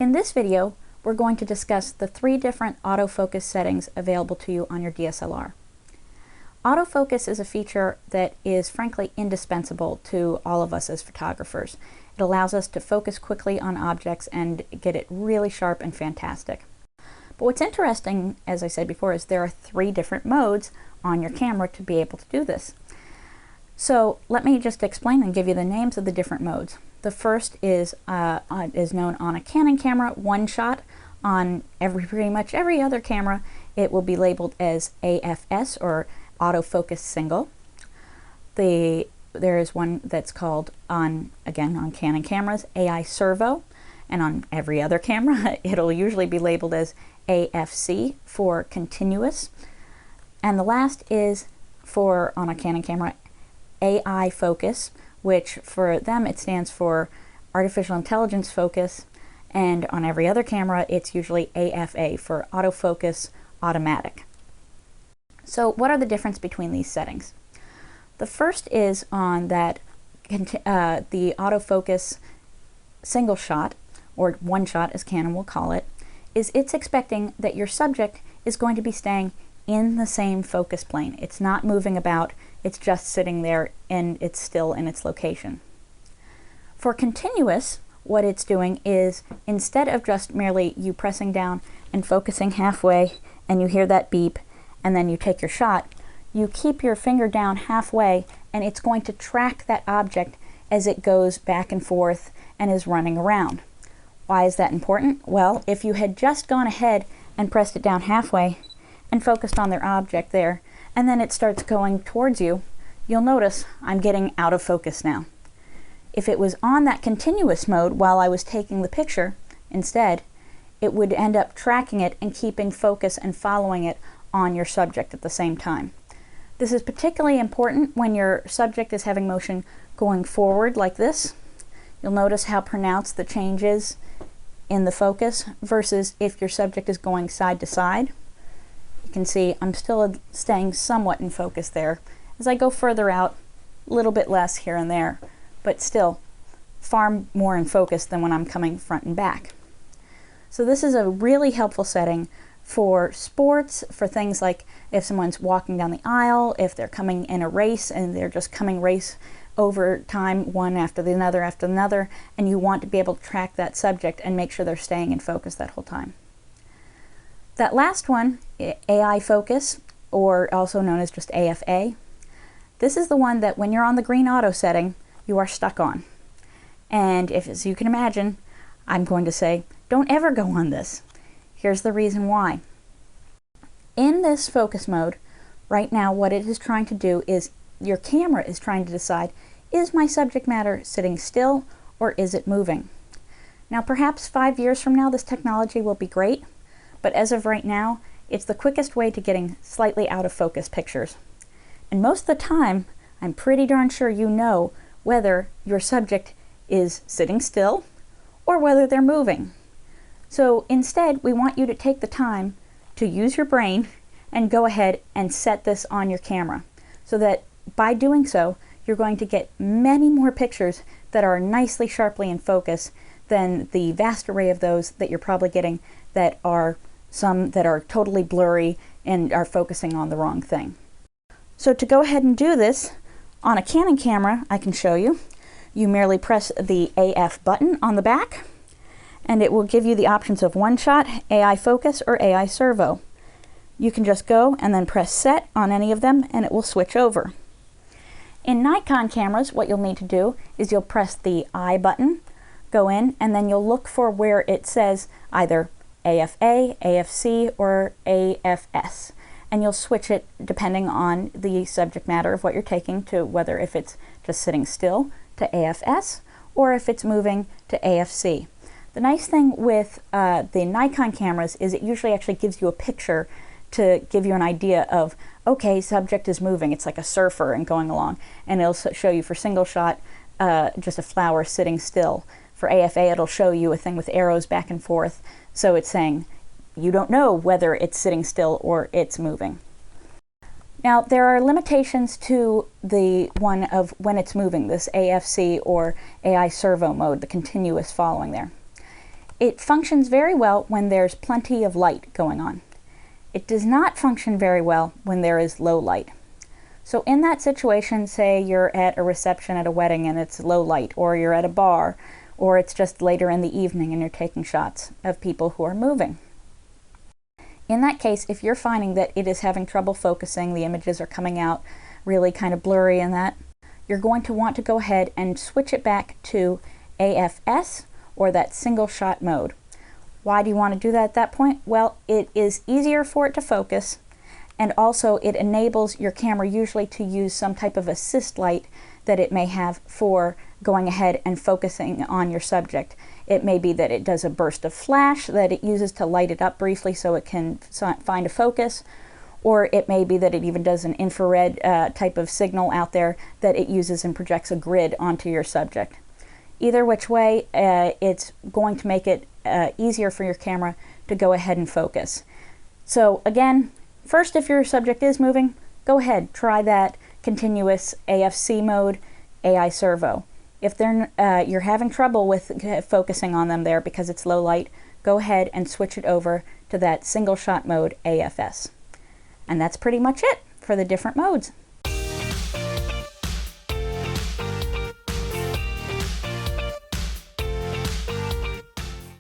In this video, we're going to discuss the 3 different autofocus settings available to you on your DSLR. Autofocus is a feature that is frankly indispensable to all of us as photographers. It allows us to focus quickly on objects and get it really sharp and fantastic. But what's interesting, as I said before, is there are 3 different modes on your camera to be able to do this. So let me just explain and give you the names of the different modes. The first is known on a Canon camera, one shot. On pretty much every other camera, it will be labeled as AFS, or autofocus single. There is one that's called, again on Canon cameras, AI servo, and on every other camera it'll usually be labeled as AFC for continuous. And the last is on a Canon camera, AI focus, which for them it stands for artificial intelligence focus, and on every other camera it's usually AFA for autofocus automatic. So what are the difference between these settings? The first is on that the autofocus single shot, or one shot as Canon will call it, it's expecting that your subject is going to be staying in the same focus plane. It's not moving about, it's just sitting there and it's still in its location. For continuous, what it's doing is, instead of just merely you pressing down and focusing halfway and you hear that beep and then you take your shot, you keep your finger down halfway and it's going to track that object as it goes back and forth and is running around. Why is that important? Well, if you had just gone ahead and pressed it down halfway and focused on their object there, and then it starts going towards you, you'll notice I'm getting out of focus now. If it was on that continuous mode while I was taking the picture instead, it would end up tracking it and keeping focus and following it on your subject at the same time. This is particularly important when your subject is having motion going forward like this. You'll notice how pronounced the change is in the focus versus if your subject is going side to side. You can see I'm still staying somewhat in focus there. As I go further out, a little bit less here and there, but still far more in focus than when I'm coming front and back. So this is a really helpful setting for sports, for things like if someone's walking down the aisle, if they're coming in a race and they're just coming race over time, one after another, and you want to be able to track that subject and make sure they're staying in focus that whole time. That last one, AI focus, or also known as just AFA, this is the one that when you're on the green auto setting, you are stuck on. And as you can imagine, I'm going to say, don't ever go on this. Here's the reason why. In this focus mode, right now what it is trying to do is, your camera is trying to decide, is my subject matter sitting still or is it moving? Now perhaps 5 years from now this technology will be great, but as of right now, it's the quickest way to getting slightly out of focus pictures. And most of the time, I'm pretty darn sure you know whether your subject is sitting still or whether they're moving. So instead, we want you to take the time to use your brain and go ahead and set this on your camera, so that by doing so, you're going to get many more pictures that are nicely sharply in focus than the vast array of those that you're probably getting that are some that are totally blurry and are focusing on the wrong thing. So to go ahead and do this, on a Canon camera, I can show you. You merely press the AF button on the back, and it will give you the options of one shot, AI focus, or AI servo. You can just go and then press set on any of them and it will switch over. In Nikon cameras, what you'll need to do is you'll press the I button, go in, and then you'll look for where it says either AFA, AFC, or AFS. And you'll switch it depending on the subject matter of what you're taking, to whether if it's just sitting still to AFS or if it's moving to AFC. The nice thing with the Nikon cameras is it usually actually gives you a picture to give you an idea of, okay, subject is moving. It's like a surfer and going along. And it'll show you for single shot just a flower sitting still. For AFA, it'll show you a thing with arrows back and forth. So it's saying you don't know whether it's sitting still or it's moving. Now, there are limitations to the one of when it's moving, this AFC or AI servo mode, the continuous following there. It functions very well when there's plenty of light going on. It does not function very well when there is low light. So in that situation, say you're at a reception at a wedding and it's low light, or you're at a bar, or it's just later in the evening and you're taking shots of people who are moving. In that case, if you're finding that it is having trouble focusing, the images are coming out really kind of blurry and that, you're going to want to go ahead and switch it back to AFS, or that single shot mode. Why do you want to do that at that point? Well, it is easier for it to focus, and also it enables your camera usually to use some type of assist light that it may have for going ahead and focusing on your subject. It may be that it does a burst of flash that it uses to light it up briefly so it can find a focus, or it may be that it even does an infrared type of signal out there that it uses and projects a grid onto your subject. Either which way, it's going to make it easier for your camera to go ahead and focus. So again, first, if your subject is moving, go ahead, try that continuous AFC mode, AI servo. If you're having trouble with focusing on them there because it's low light, go ahead and switch it over to that single shot mode, AFS. And that's pretty much it for the different modes.